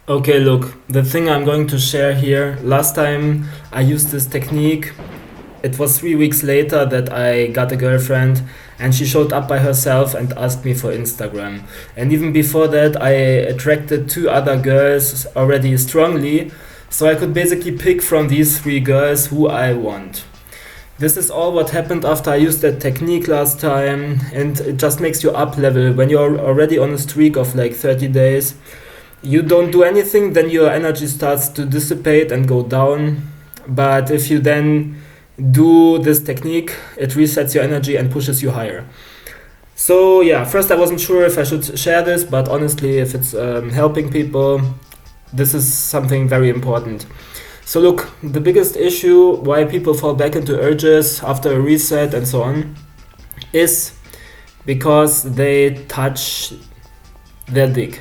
Okay, look, the thing I'm going to share here, last time I used this technique, it was 3 weeks later that I got a girlfriend and she showed up by herself and asked me for Instagram. And even before that, I attracted two other girls already strongly, so I could basically pick from these three girls who I want. This is all what happened after I used that technique last time, and it just makes you up level. When you're already on a streak of like 30 days, you don't do anything, then your energy starts to dissipate and go down. But if you then do this technique, it resets your energy and pushes you higher. So yeah, first I wasn't sure if I should share this, but honestly, if it's helping people, this is something very important. So look, the biggest issue why people fall back into urges after a reset and so on is because they touch their dick.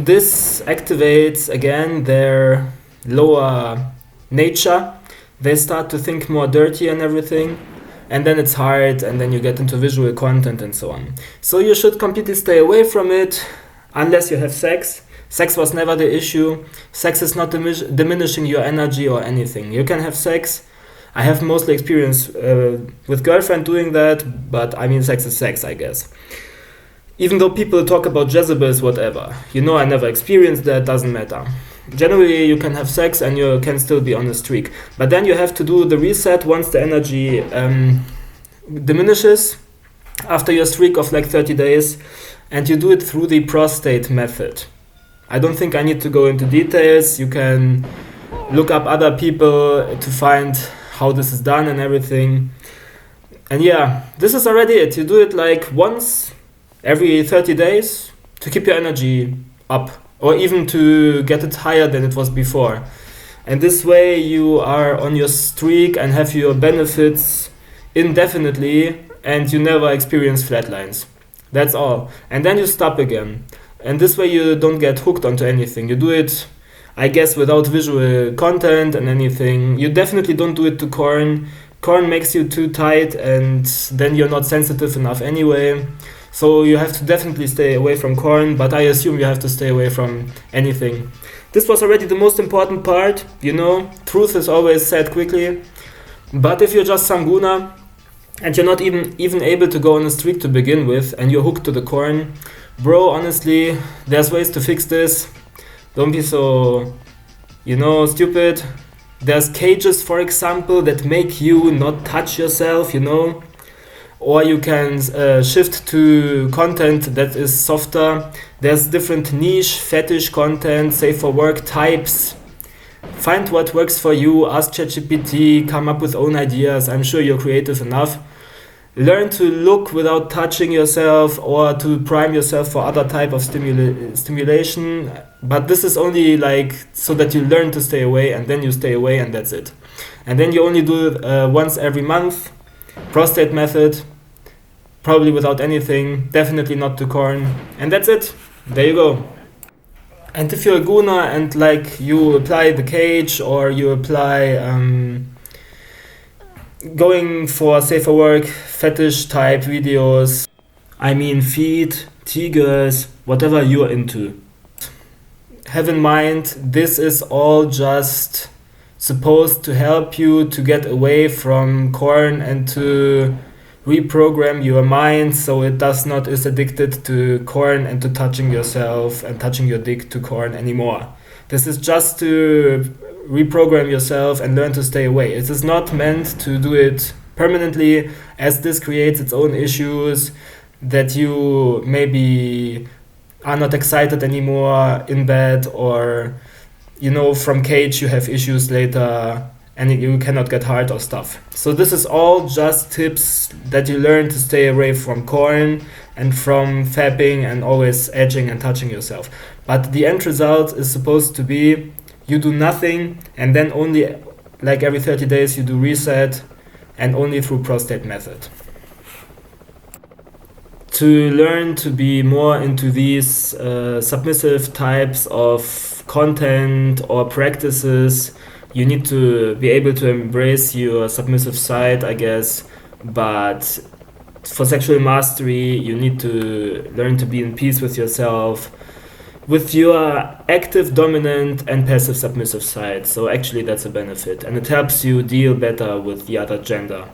This activates again their lower nature. They start to think more dirty and everything, and then it's hard, and then you get into visual content and so on. So you should completely stay away from it unless you have sex. Sex was never the issue. Sex is not diminishing your energy or anything. You can have sex. I have mostly experience with girlfriend doing that, but I mean, sex is sex, I guess. Even though people talk about Jezebels, whatever. I never experienced that, doesn't matter. Generally, you can have sex and you can still be on a streak. But then you have to do the reset once the energy diminishes after your streak of like 30 days. And you do it through the prostate method. I don't think I need to go into details. You can look up other people to find how this is done and everything. And yeah, this is already it. You do it like once every 30 days to keep your energy up, or even to get it higher than it was before. And this way you are on your streak and have your benefits indefinitely, and you never experience flatlines. That's all. And then you stop again. And this way you don't get hooked onto anything. You do it, I guess, without visual content and anything. You definitely don't do it to corn. Corn makes you too tight, and then you're not sensitive enough anyway. So you have to definitely stay away from corn, but I assume you have to stay away from anything. This was already the most important part, Truth is always said quickly. But if you're just some guna, and you're not even able to go on a streak to begin with, and you're hooked to the corn, bro, honestly, there's ways to fix this. Don't be so, stupid. There's cages, for example, that make you not touch yourself, Or you can shift to content that is softer. There's different niche, fetish content, safe for work types. Find what works for you, ask ChatGPT, come up with own ideas. I'm sure you're creative enough. Learn to look without touching yourself, or to prime yourself for other type of stimulation. But this is only like so that you learn to stay away, and then you stay away, and that's it. And then you only do it once every month. Prostate method, probably without anything, definitely not to corn, and that's it. There you go. And if you're a guna and like you apply the cage, or you apply going for safer work, fetish type videos, I mean feet, tigers, whatever you're into, have in mind this is all just supposed to help you to get away from corn and to reprogram your mind so it is addicted to corn and to touching yourself and touching your dick to corn anymore. This is just to reprogram yourself and learn to stay away. It is not meant to do it permanently, as this creates its own issues that you maybe are not excited anymore in bed, or from cage you have issues later and you cannot get hard or stuff. So this is all just tips that you learn to stay away from corn and from fapping and always edging and touching yourself. But the end result is supposed to be you do nothing, and then only like every 30 days you do reset, and only through prostate method. To learn to be more into these submissive types of content or practices, you need to be able to embrace your submissive side, I guess. But for sexual mastery, you need to learn to be in peace with yourself. with your active dominant and passive submissive side. So actually that's a benefit, and it helps you deal better with the other gender.